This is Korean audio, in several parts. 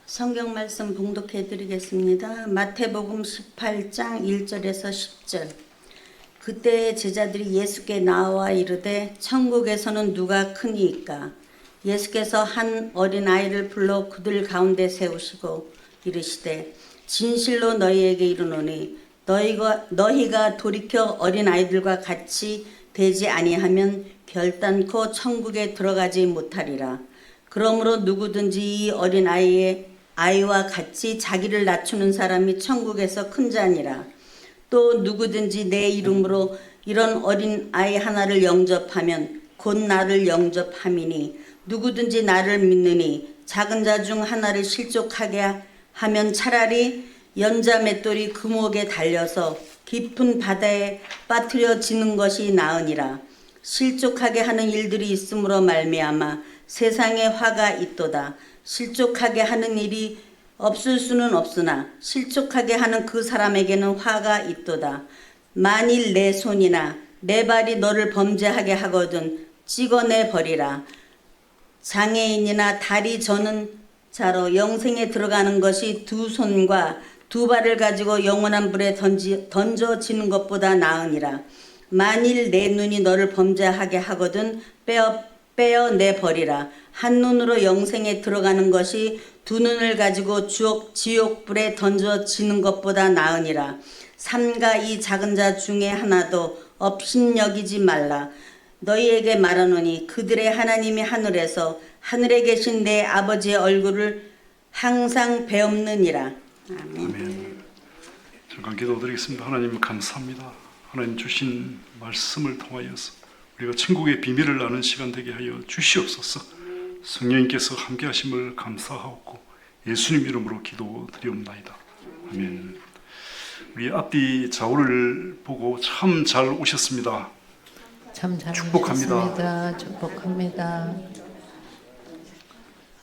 성경 말씀 봉독해 드리겠습니다. 마태복음 18장 1절에서 10절. 그때 제자들이 예수께 나와 이르되 천국에서는 누가 크니이까? 예수께서 한 어린아이를 불러 그들 가운데 세우시고 이르시되 진실로 너희에게 이르노니 너희가 돌이켜 어린아이들과 같이 되지 아니하면 결단코 천국에 들어가지 못하리라. 그러므로 누구든지 이 어린아이와 같이 자기를 낮추는 사람이 천국에서 큰 자니라. 또 누구든지 내 이름으로 이런 어린아이 하나를 영접하면 곧 나를 영접함이니 누구든지 나를 믿느니 작은 자 중 하나를 실족하게 하면 차라리 연자 맷돌이 금옥에 달려서 깊은 바다에 빠뜨려지는 것이 나으니라. 실족하게 하는 일들이 있으므로 말미암아 세상에 화가 있도다. 실족하게 하는 일이 없을 수는 없으나 실족하게 하는 그 사람에게는 화가 있도다. 만일 내 손이나 내 발이 너를 범죄하게 하거든 찍어내 버리라. 장애인이나 다리 저는 자로 영생에 들어가는 것이 두 손과 두 발을 가지고 영원한 불에 던져지는 것보다 나으니라. 만일 내 눈이 너를 범죄하게 하거든 빼어내 버리라. 한 눈으로 영생에 들어가는 것이 두 눈을 가지고 지옥불에 던져지는 것보다 나으니라. 삼가 이 작은 자 중에 하나도 업신여기지 말라. 너희에게 말하노니 그들의 하나님이 하늘에 계신 내 아버지의 얼굴을 항상 배옵느니라. 아멘. 잠깐 기도드리겠습니다. 하나님 감사합니다. 하나님 주신 말씀을 통하여서 우리가 천국의 비밀을 아는 시간 되게 하여 주시옵소서. 성령님께서 함께 하심을 감사하옵고 예수님 이름으로 기도드리옵나이다. 아멘. 우리 앞뒤 좌우를 보고 참 잘 오셨습니다. 참 잘 축복합니다. 오셨습니다. 축복합니다.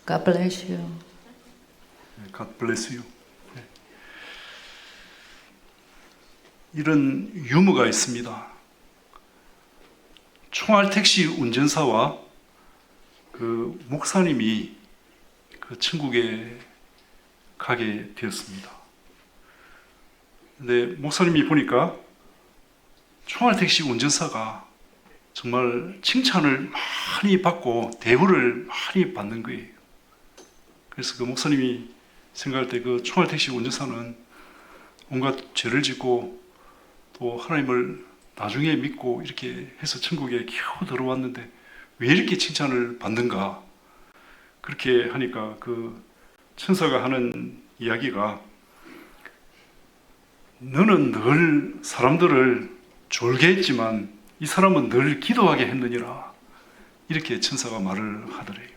God bless you. God bless you. 이런 유머가 있습니다. 총알 택시 운전사와 그 목사님이 그 천국에 가게 되었습니다. 근데 목사님이 보니까 총알 택시 운전사가 정말 칭찬을 많이 받고 대우를 많이 받는 거예요. 그래서 그 목사님이 생각할 때 그 총알 택시 운전사는 온갖 죄를 짓고 또 하나님을 나중에 믿고 이렇게 해서 천국에 겨우 들어왔는데 왜 이렇게 칭찬을 받는가? 그렇게 하니까 그 천사가 하는 이야기가 너는 늘 사람들을 졸게 했지만 이 사람은 늘 기도하게 했느니라. 이렇게 천사가 말을 하더래요.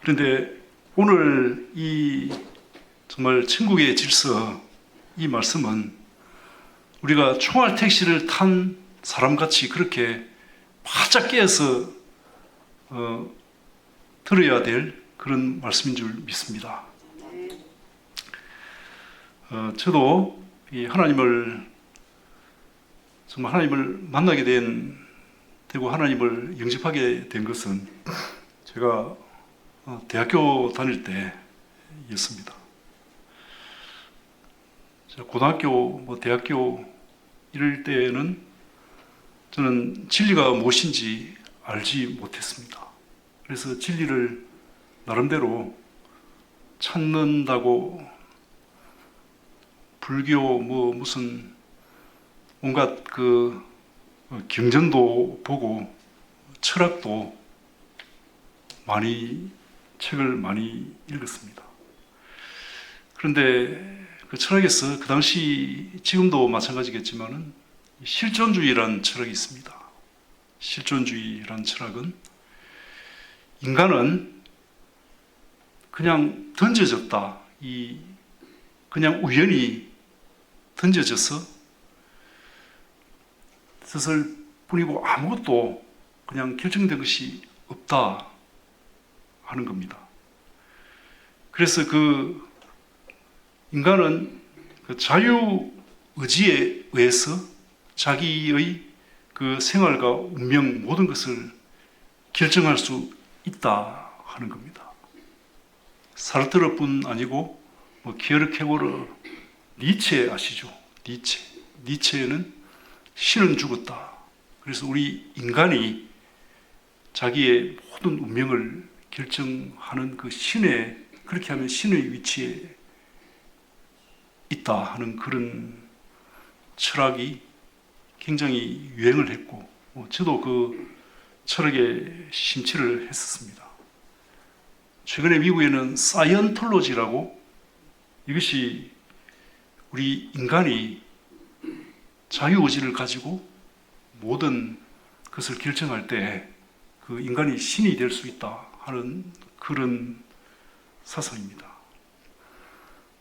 그런데 오늘 이 정말 천국의 질서 이 말씀은 우리가 총알 택시를 탄 사람같이 그렇게 바짝 깨어서 들어야 될 그런 말씀인 줄 믿습니다. 저도 이 정말 하나님을 만나게 되고 하나님을 영접하게 된 것은 제가 대학교 다닐 때였습니다. 고등학교, 대학교 이럴 때는 저는 진리가 무엇인지 알지 못했습니다. 그래서 진리를 나름대로 찾는다고 불교 무슨 온갖 그 경전도 보고 철학도 책을 많이 읽었습니다. 그런데 그 철학에서 그 당시 지금도 마찬가지겠지만은 실존주의라는 철학이 있습니다. 실존주의라는 철학은 인간은 그냥 던져졌다. 그냥 우연히 던져져서 뜻을 뿐이고 아무것도 그냥 결정된 것이 없다 하는 겁니다. 그래서 그 인간은 그 자유의지에 의해서 자기의 그 생활과 운명 모든 것을 결정할 수 있다 하는 겁니다. 사르트르뿐 아니고 뭐 키에르케고르, 니체 아시죠? 니체는 신은 죽었다. 그래서 우리 인간이 자기의 모든 운명을 결정하는 그 신의, 그렇게 하면 신의 위치에 있다 하는 그런 철학이 굉장히 유행을 했고, 저도 그 철학에 심취를 했었습니다. 최근에 미국에는 사이언톨로지라고, 이것이 우리 인간이 자유의지를 가지고 모든 것을 결정할 때 그 인간이 신이 될 수 있다 하는 그런 사상입니다.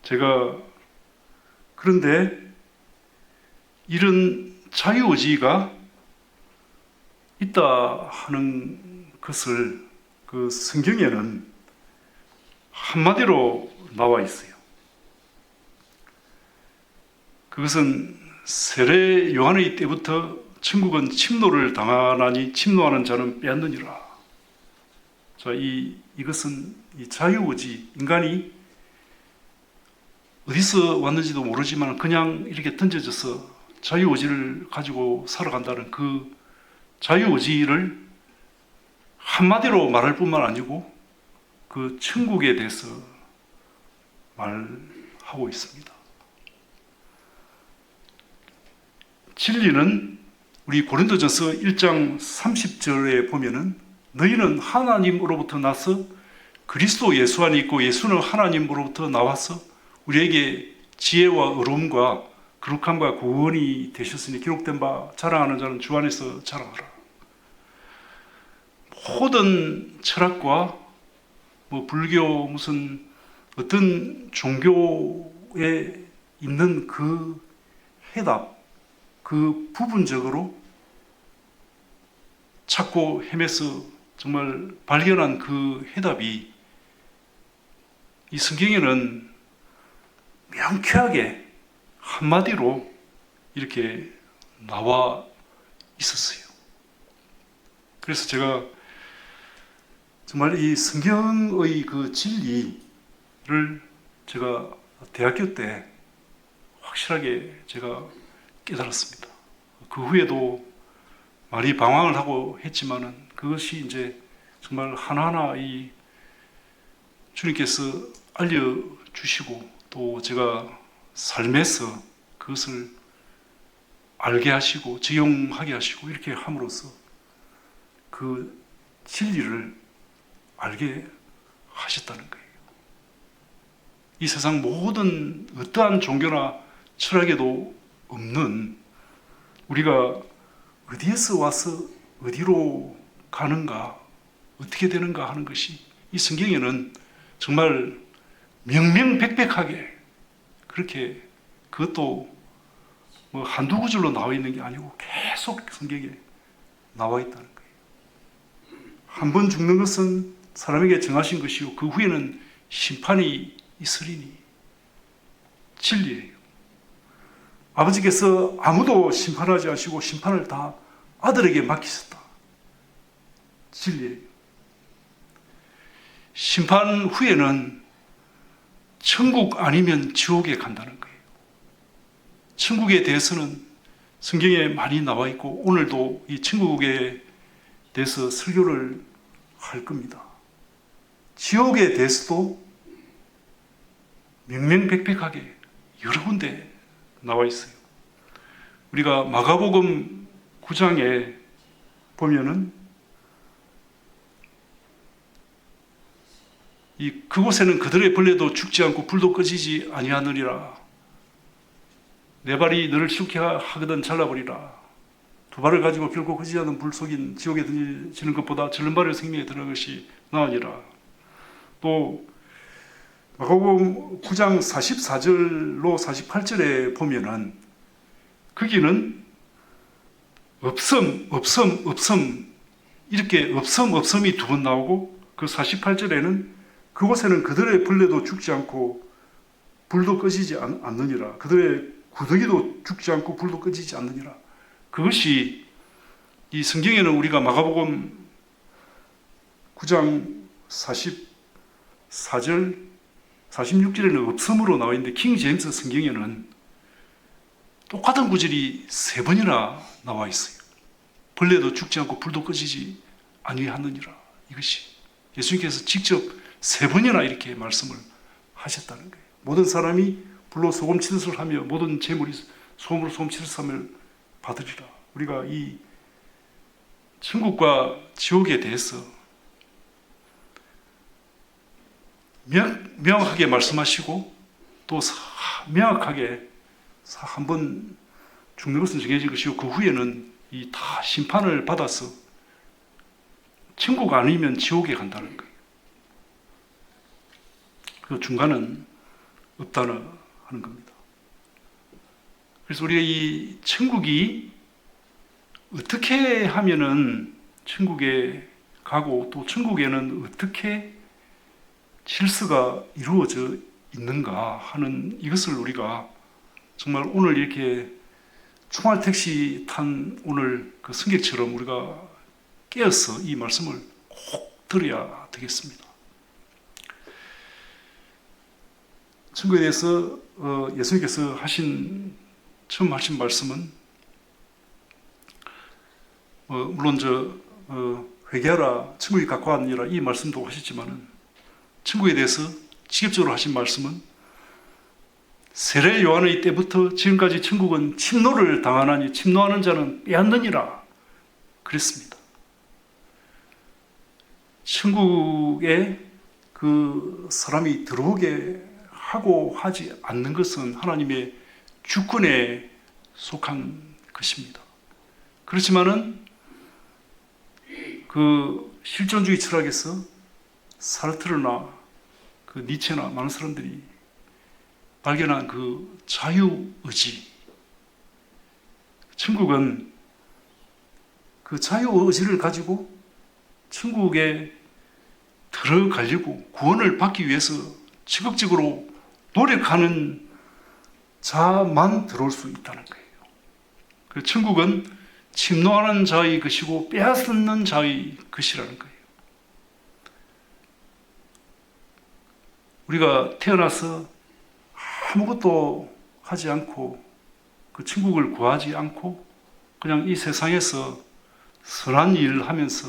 제가 그런데 이런 자유의지가 있다 하는 것을 그 성경에는 한마디로 나와 있어요. 그것은 세례 요한의 때부터 천국은 침노를 당하나니 침노하는 자는 빼앗느니라. 자, 이것은 이 자유의지, 인간이 어디서 왔는지도 모르지만 그냥 이렇게 던져져서 자유의지를 가지고 살아간다는 그 자유의지를 한마디로 말할 뿐만 아니고 그 천국에 대해서 말하고 있습니다. 진리는 우리 고린도전서 1장 30절에 보면은 너희는 하나님으로부터 나서 그리스도 예수 안에 있고 예수는 하나님으로부터 나와서 우리에게 지혜와 의로움과 거룩함과 구원이 되셨으니 기록된 바 자랑하는 자는 주 안에서 자랑하라. 모든 철학과 뭐 불교 무슨 어떤 종교에 있는 그 해답, 그 부분적으로 찾고 헤매서 정말 발견한 그 해답이 이 성경에는 명쾌하게 한마디로 이렇게 나와 있었어요. 그래서 제가 정말 이 성경의 그 진리를 제가 대학교 때 확실하게 제가 깨달았습니다. 그 후에도 많이 방황을 하고 했지만은 그것이 이제 정말 하나하나 이 주님께서 알려주시고 또 제가 삶에서 그것을 알게 하시고 적용하게 하시고 이렇게 함으로써 그 진리를 알게 하셨다는 거예요. 이 세상 모든 어떠한 종교나 철학에도 없는 우리가 어디에서 와서 어디로 가는가, 어떻게 되는가 하는 것이 이 성경에는 정말 명명백백하게 그렇게 그것도 뭐 한두 구절로 나와 있는 게 아니고 계속 성경에 나와 있다는 거예요. 한 번 죽는 것은 사람에게 정하신 것이요 그 후에는 심판이 있으리니 진리예요. 아버지께서 아무도 심판하지 않으시고 심판을 다 아들에게 맡기셨다. 진리예요. 심판 후에는 천국 아니면 지옥에 간다는 거예요. 천국에 대해서는 성경에 많이 나와 있고 오늘도 이 천국에 대해서 설교를 할 겁니다. 지옥에 대해서도 명명백백하게 여러 군데 나와 있어요. 우리가 마가복음 9장에 보면은 그곳에는 그들의 벌레도 죽지 않고 불도 꺼지지 아니하느니라. 네 발이 너를 죽게 하거든 잘라버리라. 두 발을 가지고 결코 꺼지지 않는 불 속인 지옥에 던지는 것보다 절른 발을 생명에 드는 것이 나으니라. 또 마가복음 9장 44절로 48절에 보면은 거기는 없음 이렇게 없음이 두 번 나오고 그 48절에는 그곳에는 그들의 벌레도 죽지 않고 불도 꺼지지 않느니라. 그들의 구더기도 죽지 않고 불도 꺼지지 않느니라. 그것이 이 성경에는 우리가 마가복음 9장 4절 46절에는 없음으로 나와 있는데 킹 제임스 성경에는 똑같은 구절이 3번이나 나와 있어요. 벌레도 죽지 않고 불도 꺼지지 아니하느니라. 이것이 예수님께서 직접 3번이나 이렇게 말씀을 하셨다는 거예요. 모든 사람이 불로 소금 치듯을 하며 모든 재물이 소금으로 소금 치듯함을 받으리라. 우리가 이 천국과 지옥에 대해서 명확하게 말씀하시고 또 명확하게 한번 죽는 것은 정해질 것이고 그 후에는 이 다 심판을 받아서 천국 아니면 지옥에 간다는 거예요. 그 중간은 없다는 하는 겁니다. 그래서 우리가 이 천국이 어떻게 하면은 천국에 가고 또 천국에는 어떻게 질서가 이루어져 있는가 하는 이것을 우리가 정말 오늘 이렇게 총알 택시 탄 오늘 그 승객처럼 우리가 깨어서 이 말씀을 꼭 들어야 되겠습니다. 천국에 대해서 예수님께서 처음 하신 말씀은 물론 회개하라 천국이 가까웠느니라 이 말씀도 하셨지만은 천국에 대해서 직접적으로 하신 말씀은 세례 요한의 때부터 지금까지 천국은 침노를 당하나니 침노하는 자는 빼앗느니라 그랬습니다. 천국에 그 사람이 들어오게 하고 하지 않는 것은 하나님의 주권에 속한 것입니다. 그렇지만은 그 실존주의 철학에서 사르트르나 그 니체나 많은 사람들이 발견한 그 자유의지, 천국은 그 자유의지를 가지고 천국에 들어가려고 구원을 받기 위해서 적극적으로 노력하는 자만 들어올 수 있다는 거예요. 그 천국은 침노하는 자의 것이고 빼앗는 자의 것이라는 거예요. 우리가 태어나서 아무것도 하지 않고 그 천국을 구하지 않고 그냥 이 세상에서 선한 일을 하면서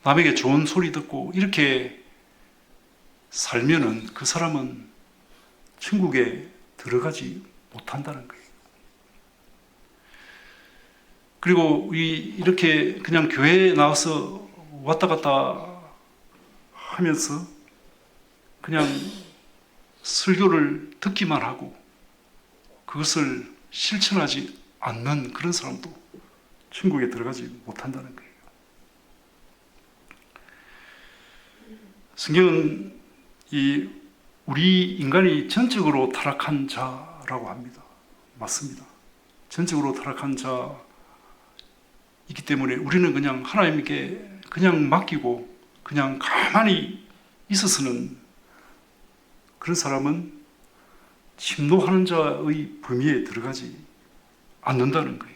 남에게 좋은 소리 듣고 이렇게 살면은 그 사람은 천국에 들어가지 못한다는 거예요. 그리고 이렇게 그냥 교회에 나와서 왔다 갔다 하면서 그냥 설교를 듣기만 하고 그것을 실천하지 않는 그런 사람도 천국에 들어가지 못한다는 거예요. 성경은 우리 인간이 전적으로 타락한 자라고 합니다. 맞습니다. 전적으로 타락한 자이기 때문에 우리는 그냥 하나님께 그냥 맡기고 그냥 가만히 있어서는 그런 사람은 침노하는 자의 범위에 들어가지 않는다는 거예요.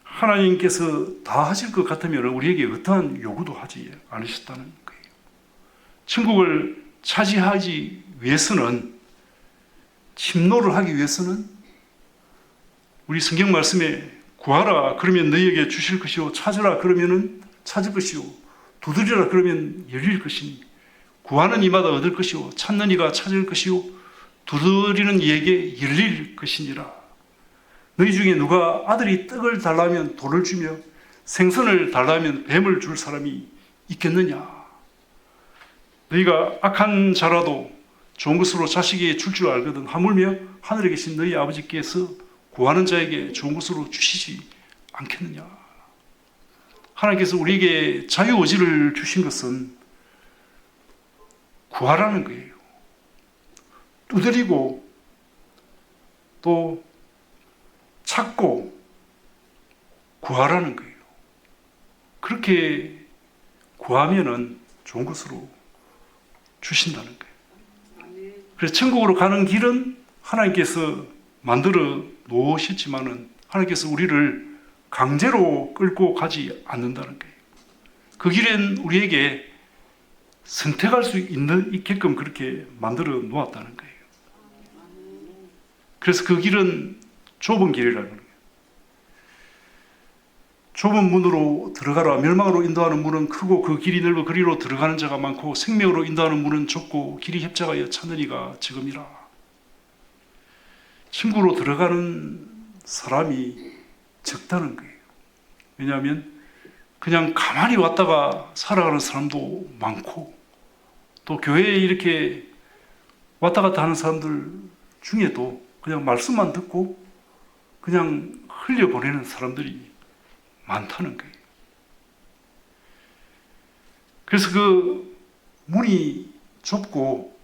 하나님께서 다 하실 것 같으면 우리에게 어떠한 요구도 하지 않으셨다는 거예요. 천국을 차지하기 위해서는, 침노를 하기 위해서는 우리 성경 말씀에 구하라 그러면 너희에게 주실 것이요, 찾으라 그러면 찾을 것이요, 두드리라 그러면 열릴 것이니, 구하는 이마다 얻을 것이요, 찾는 이가 찾을 것이요, 두드리는 이에게 열릴 것이니라. 너희 중에 누가 아들이 떡을 달라면 돌을 주며 생선을 달라면 뱀을 줄 사람이 있겠느냐? 너희가 악한 자라도 좋은 것으로 자식에게 줄 줄 알거든 하물며 하늘에 계신 너희 아버지께서 구하는 자에게 좋은 것으로 주시지 않겠느냐? 하나님께서 우리에게 자유의지를 주신 것은 구하라는 거예요. 두드리고 또 찾고 구하라는 거예요. 그렇게 구하면은 좋은 것으로 주신다는 거예요. 그래서 천국으로 가는 길은 하나님께서 만들어 놓으셨지만은 하나님께서 우리를 강제로 끌고 가지 않는다는 거예요. 그 길엔 우리에게 선택할 수 있게끔 그렇게 만들어 놓았다는 거예요. 그래서 그 길은 좁은 길이라는 거예요. 좁은 문으로 들어가라. 멸망으로 인도하는 문은 크고 그 길이 넓어 그리로 들어가는 자가 많고 생명으로 인도하는 문은 좁고 길이 협착하여 찾느니가 지금이라. 천국으로 들어가는 사람이 적다는 거예요. 왜냐하면 그냥 가만히 왔다가 살아가는 사람도 많고 또 교회에 이렇게 왔다 갔다 하는 사람들 중에도 그냥 말씀만 듣고 그냥 흘려보내는 사람들이 많다는 거예요. 그래서 그 문이 좁고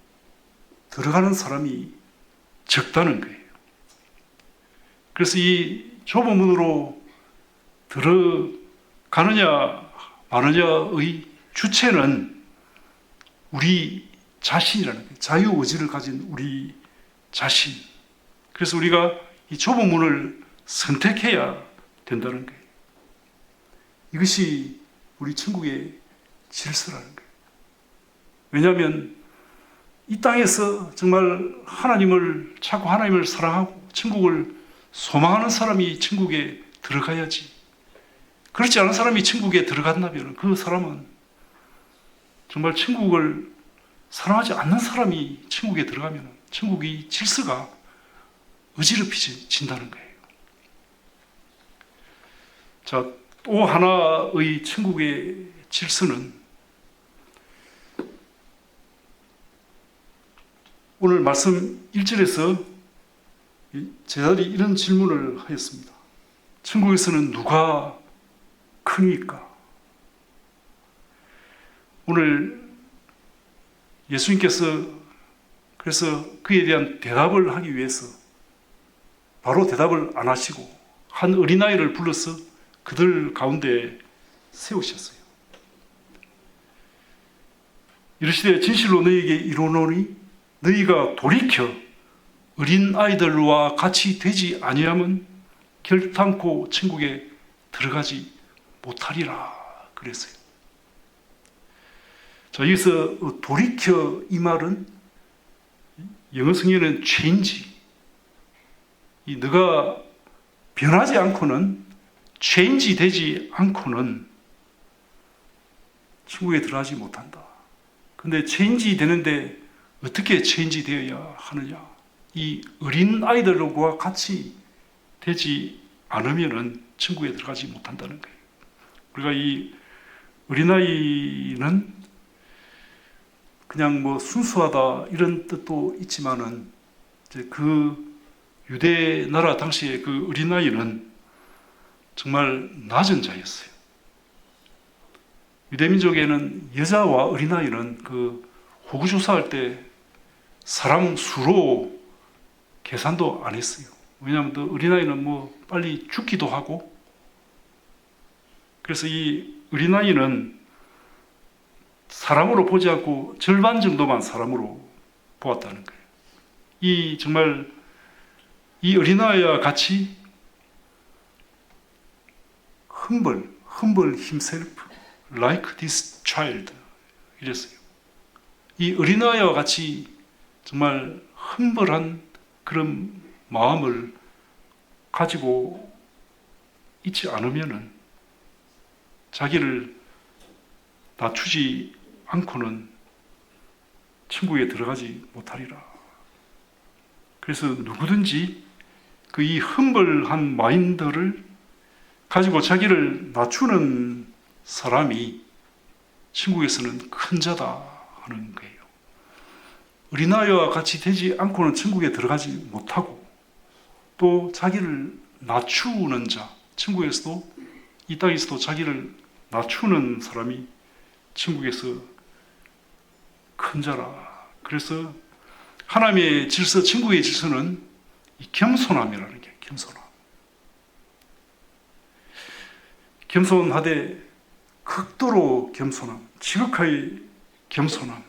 들어가는 사람이 적다는 거예요. 그래서 이 좁은 문으로 들어가느냐 마느냐의 주체는 우리 자신이라는 거예요. 자유의지를 가진 우리 자신. 그래서 우리가 이 좁은 문을 선택해야 된다는 거예요. 이것이 우리 천국의 질서라는 거예요. 왜냐하면 이 땅에서 정말 하나님을 찾고 하나님을 사랑하고 천국을 소망하는 사람이 천국에 들어가야지. 그렇지 않은 사람이 천국에 들어간다면 그 사람은 정말 천국을 사랑하지 않는 사람이 천국에 들어가면 천국의 질서가 어지럽혀진다는 거예요. 자, 또 하나의 천국의 질서는 오늘 말씀 1절에서 제자들이 이런 질문을 하였습니다. 천국에서는 누가 크니까? 오늘 예수님께서 그래서 그에 대한 대답을 하기 위해서 바로 대답을 안 하시고 한 어린아이를 불러서 그들 가운데 세우셨어요. 이르시되 진실로 너희에게 이르노니 너희가 돌이켜 어린 아이들과 같이 되지 아니하면 결탄코 천국에 들어가지 못하리라 그랬어요. 자, 여기서 돌이켜 이 말은 영어 성경에는 change, 이 너가 변하지 않고는 체인지 되지 않고는 천국에 들어가지 못한다. 근데 체인지 되는데 어떻게 체인지 되어야 하느냐? 이 어린 아이들과 같이 되지 않으면은 천국에 들어가지 못한다는 거예요. 우리가 이 어린아이는 그냥 뭐 순수하다 이런 뜻도 있지만은 이제 그 유대 나라 당시에 그 어린아이는 정말 낮은 자였어요. 유대민족에는 여자와 어린아이는 그 호구조사할 때 사람 수로 계산도 안 했어요. 왜냐하면 또 어린아이는 뭐 빨리 죽기도 하고, 그래서 이 어린아이는 사람으로 보지 않고 절반 정도만 사람으로 보았다는 거예요. 이 정말 이 어린아이와 같이 humble himself like this child 이랬어요. 이 어린아이와 같이 정말 humble 그런 마음을 가지고 있지 않으면은 자기를 낮추지 않고는 천국에 들어가지 못하리라. 그래서 누구든지 그 이 흠벌한 마인드를 가지고 자기를 낮추는 사람이 천국에서는 큰 자다 하는 거예요. 어린아이와 같이 되지 않고는 천국에 들어가지 못하고, 또 자기를 낮추는 자, 천국에서도 이 땅에서도 자기를 낮추는 사람이 천국에서 큰 자라. 그래서 하나님의 질서, 천국의 질서는 이 겸손함이라는 게 겸손함. 겸손하되 극도로 겸손함, 지극하게 겸손함.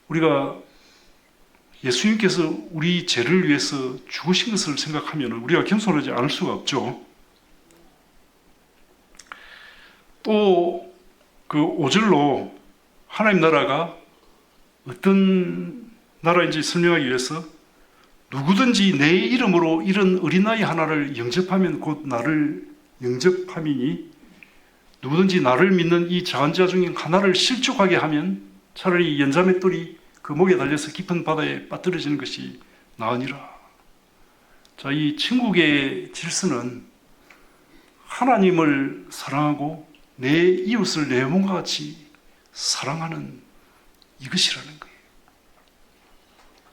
우리가 예수님께서 우리 죄를 위해서 죽으신 것을 생각하면 우리가 겸손하지 않을 수가 없죠. 또 그 5절로 하나님 나라가 어떤 나라인지 설명하기 위해서 누구든지 내 이름으로 이런 어린아이 하나를 영접하면 곧 나를 영접함이니 누구든지 나를 믿는 이 작은 자 중에 하나를 실족하게 하면 차라리 연자맷돌이 그 목에 달려서 깊은 바다에 빠뜨려지는 것이 나으니라. 자, 이 천국의 질서는 하나님을 사랑하고 내 이웃을 내 몸과 같이 사랑하는 이것이라는 거예요.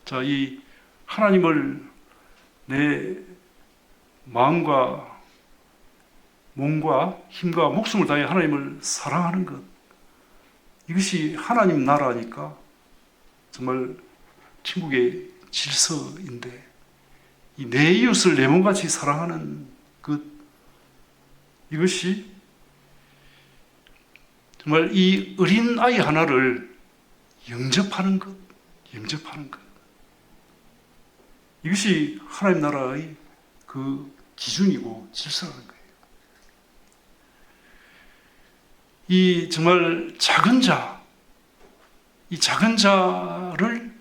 자, 이 하나님을 내 마음과 몸과 힘과 목숨을 다해 하나님을 사랑하는 것, 이것이 하나님 나라니까 정말 천국의 질서인데, 이 내 이웃을 내 몸같이 사랑하는 것, 이것이 정말 이 어린 아이 하나를 영접하는 것, 이것이 하나님 나라의 그 기준이고 질서라는 거예요. 이 정말 작은 자, 이 작은 자를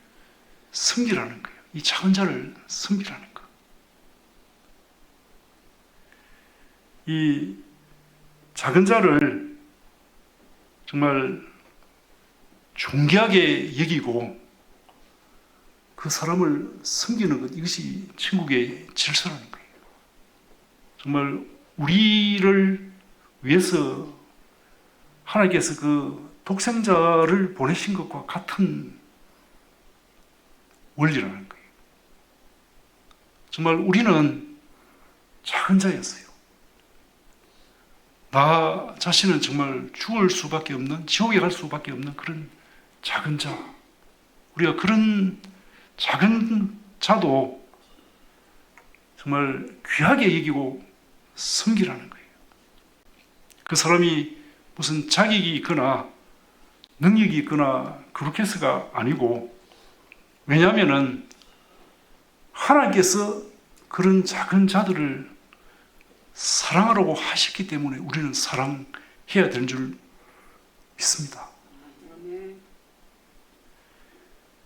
섬기라는 거예요. 이 작은 자를 섬기라는 거. 이 작은 자를 정말 존귀하게 여기고 그 사람을 섬기는 것, 이것이 천국의 질서라는 거예요. 정말 우리를 위해서 하나님께서 그 독생자를 보내신 것과 같은 원리라는 거예요. 정말 우리는 작은 자였어요. 나 자신은 정말 죽을 수밖에 없는, 지옥에 갈 수밖에 없는 그런 작은 자. 우리가 그런 작은 자도 정말 귀하게 여기고 섬기라는 거예요. 그 사람이 무슨 자격이 있거나 능력이 있거나 그렇게 해서가 아니고, 왜냐하면 하나님께서 그런 작은 자들을 사랑하라고 하셨기 때문에 우리는 사랑해야 되는 줄 믿습니다.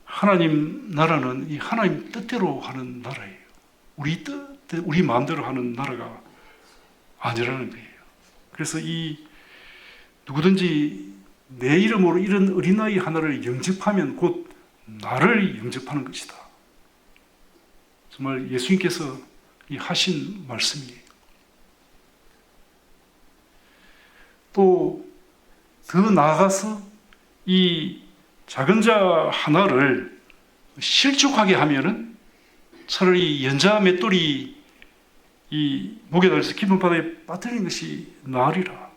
하나님 나라는 이 하나님 뜻대로 하는 나라예요. 우리 뜻, 우리 마음대로 하는 나라가 아니라는 거예요. 그래서 이 누구든지 내 이름으로 이런 어린아이 하나를 영접하면 곧 나를 영접하는 것이다. 정말 예수님께서 이 하신 말씀이에요. 또 더 나아가서 이 작은 자 하나를 실족하게 하면은 차라리 연자 맷돌이 이 목에 달려서 깊은 바다에 빠뜨리는 것이 나으리라.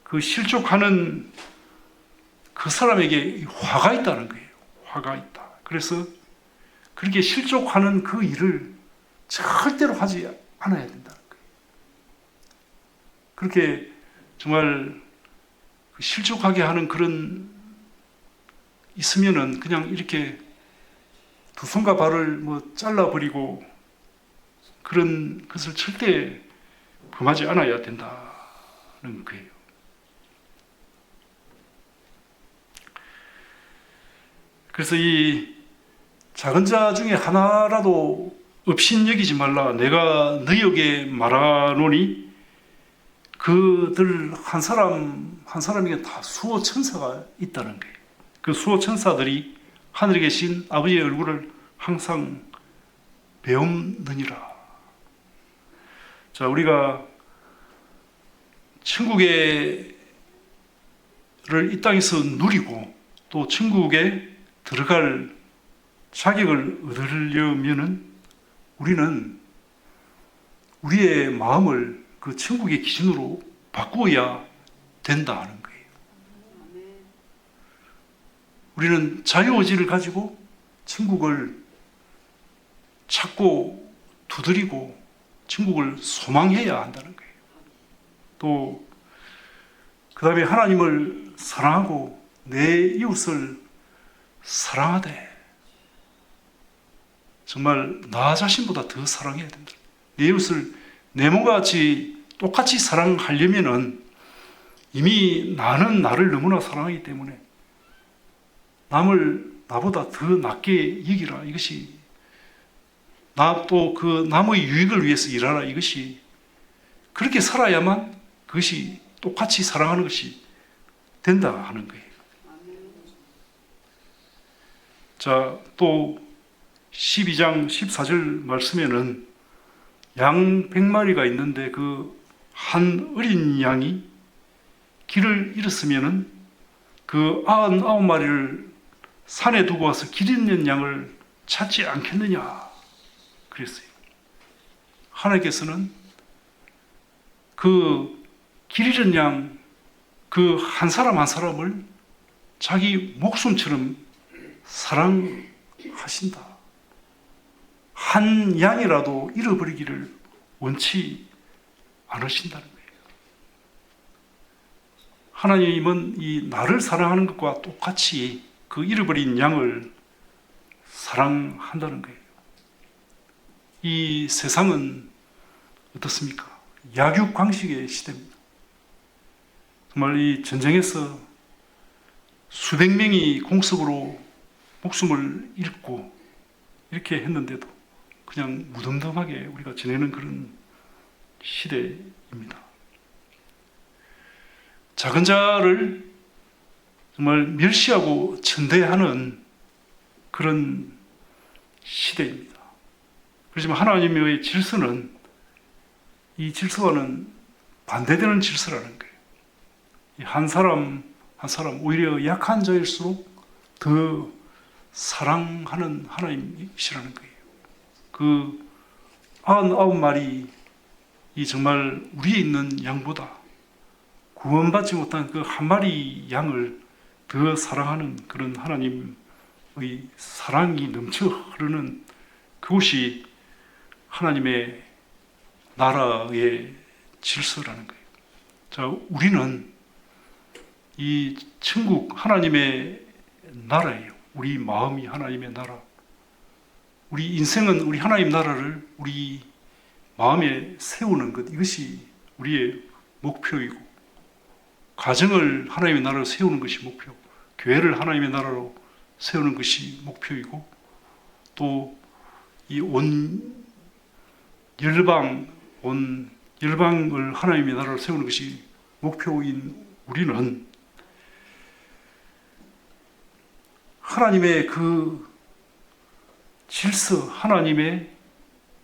그 실족하는 그 사람에게 화가 있다는 거예요. 화가 있다. 그래서 그렇게 실족하는 그 일을 절대로 하지 않아야 된다는 거예요. 그렇게 정말 실족하게 하는 그런 있으면은 그냥 이렇게 두 손과 발을 뭐 잘라버리고 그런 것을 절대 범하지 않아야 된다는 거예요. 그래서 이 작은 자 중에 하나라도 업신여기지 말라. 내가 너희에게 말하노니 그들 한 사람 한 사람에게 다 수호 천사가 있다는 거예요. 그 수호 천사들이 하늘에 계신 아버지의 얼굴을 항상 배움느니라. 자, 우리가 천국에를 이 땅에서 누리고 또 천국에 들어갈 자격을 얻으려면은 우리는 우리의 마음을 그 천국의 기준으로 바꾸어야 된다는 거예요. 우리는 자유의지를 가지고 천국을 찾고 두드리고 천국을 소망해야 한다는 거예요. 또 그 다음에 하나님을 사랑하고 내 이웃을 사랑하되 정말 나 자신보다 더 사랑해야 된다. 내 이웃을 내 몸과 같이 똑같이 사랑하려면은 이미 나는 나를 너무나 사랑하기 때문에 남을 나보다 더 낫게 여기라. 이것이 나 또 그 남의 유익을 위해서 일하라. 이것이 그렇게 살아야만 그것이 똑같이 사랑하는 것이 된다 하는 거예요. 자, 또 12장 14절 말씀에는 양 100마리가 있는데 그 한 어린 양이 길을 잃었으면은 그 99마리를 산에 두고 와서 길 잃는 양을 찾지 않겠느냐 그랬어요. 하나님께서는 그 길 잃은 양 그 한 사람 한 사람을 자기 목숨처럼 사랑하신다. 한 양이라도 잃어버리기를 원치 않으신다는 거예요. 하나님은 이 나를 사랑하는 것과 똑같이 그 잃어버린 양을 사랑한다는 거예요. 이 세상은 어떻습니까? 약육강식의 시대입니다. 정말 이 전쟁에서 수백 명이 공습으로 목숨을 잃고 이렇게 했는데도 그냥 무덤덤하게 우리가 지내는 그런 시대입니다. 작은 자를 정말 멸시하고 천대하는 그런 시대입니다. 그렇지만 하나님의 질서는 이 질서와는 반대되는 질서라는 거예요. 한 사람 한 사람 오히려 약한 자일수록 더 사랑하는 하나님이시라는 거예요. 그 99마리 이 정말 우리에 있는 양보다 구원받지 못한 그 한 마리 양을 더 사랑하는 그런 하나님의 사랑이 넘쳐 흐르는 그곳이 하나님의 나라의 질서라는 거예요. 자, 우리는 이 천국 하나님의 나라예요. 우리 마음이 하나님의 나라. 우리 인생은 우리 하나님 나라를 우리 마음에 세우는 것, 이것이 우리의 목표이고, 가정을 하나님의 나라로 세우는 것이 목표, 교회를 하나님의 나라로 세우는 것이 목표이고, 또 이 온 열방을 하나님의 나라로 세우는 것이 목표인 우리는 하나님의 그 질서, 하나님의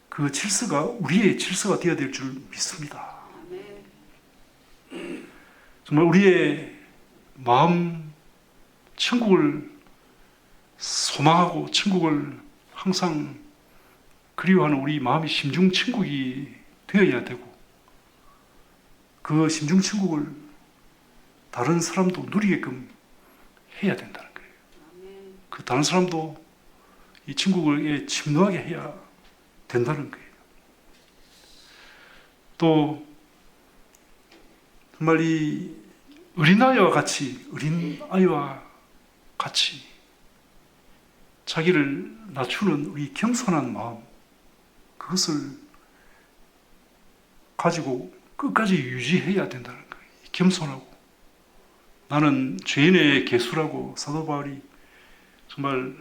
그 질서가 우리의 질서가 되어야 될 줄 믿습니다. 정말 우리의 마음, 천국을 소망하고 천국을 항상 그리워하는 우리 마음이 심중 천국이 되어야 되고, 그 심중 천국을 다른 사람도 누리게끔 해야 된다는 거예요. 그 다른 사람도 이 천국에 침노하게 해야 된다는 거예요. 또 정말 이 어린아이와 같이 자기를 낮추는 우리 겸손한 마음, 그것을 가지고 끝까지 유지해야 된다는 거예요. 겸손하고, 나는 죄인의 개수라고 사도 바울이 정말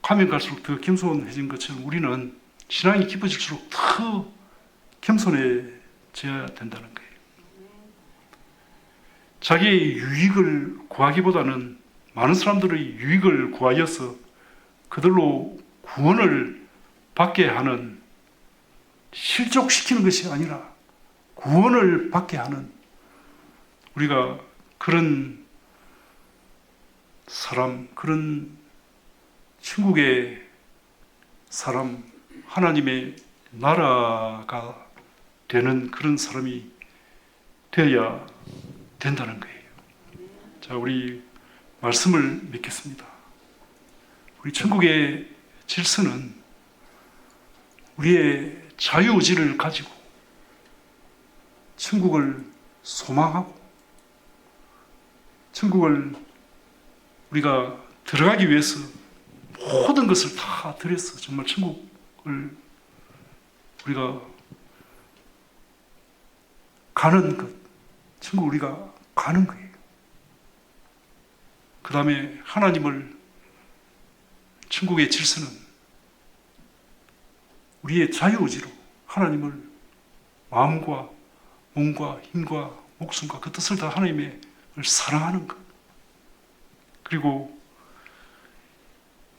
가면 갈수록 더 겸손해진 것처럼 우리는 신앙이 깊어질수록 더 겸손해져야 된다는 거예요. 자기의 유익을 구하기보다는 많은 사람들의 유익을 구하여서 그들로 구원을 받게 하는, 실족시키는 것이 아니라 구원을 받게 하는, 우리가 그런 사람, 그런 천국의 사람, 하나님의 나라가 되는 그런 사람이 되어야 된다는 거예요. 자, 우리 말씀을 맺겠습니다. 우리 천국의 질서는 우리의 자유의지를 가지고 천국을 소망하고, 천국을 우리가 들어가기 위해서 모든 것을 다 들여서 정말 천국을 우리가 가는 것, 천국 우리가 가는 거예요. 그 다음에 하나님을, 천국의 질서는 우리의 자유의지로 하나님을 마음과 몸과 힘과 목숨과 그 뜻을 다 하나님을 사랑하는 것. 그리고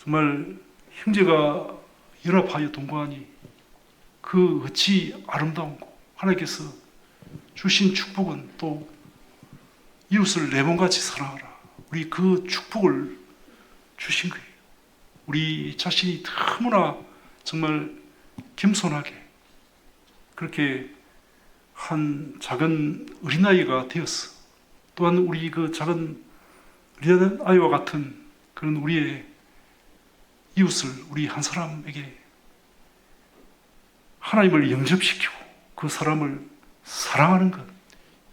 정말 형제가 연합하여 동거하니 그 어찌 아름다운고, 하나님께서 주신 축복은 또 이웃을 내 몸같이 사랑하라. 우리 그 축복을 주신 거예요. 우리 자신이 너무나 정말 겸손하게 그렇게 한 작은 어린아이가 되었어. 또한 우리 그 작은 어린아이와 같은 그런 우리의 이웃을, 우리 한 사람에게 하나님을 영접시키고 그 사람을 사랑하는 것,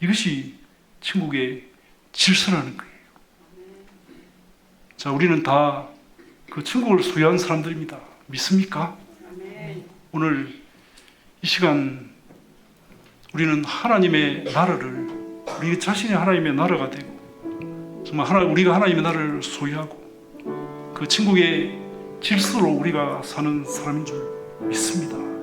이것이 천국의 질서라는 거예요. 자, 우리는 다 그 천국을 소유한 사람들입니다. 믿습니까? 오늘 이 시간 우리는 하나님의 나라를, 우리 자신이 하나님의 나라가 되고 정말 우리가 하나님의 나라를 소유하고 그 천국의 질서로 우리가 사는 사람인 줄 믿습니다.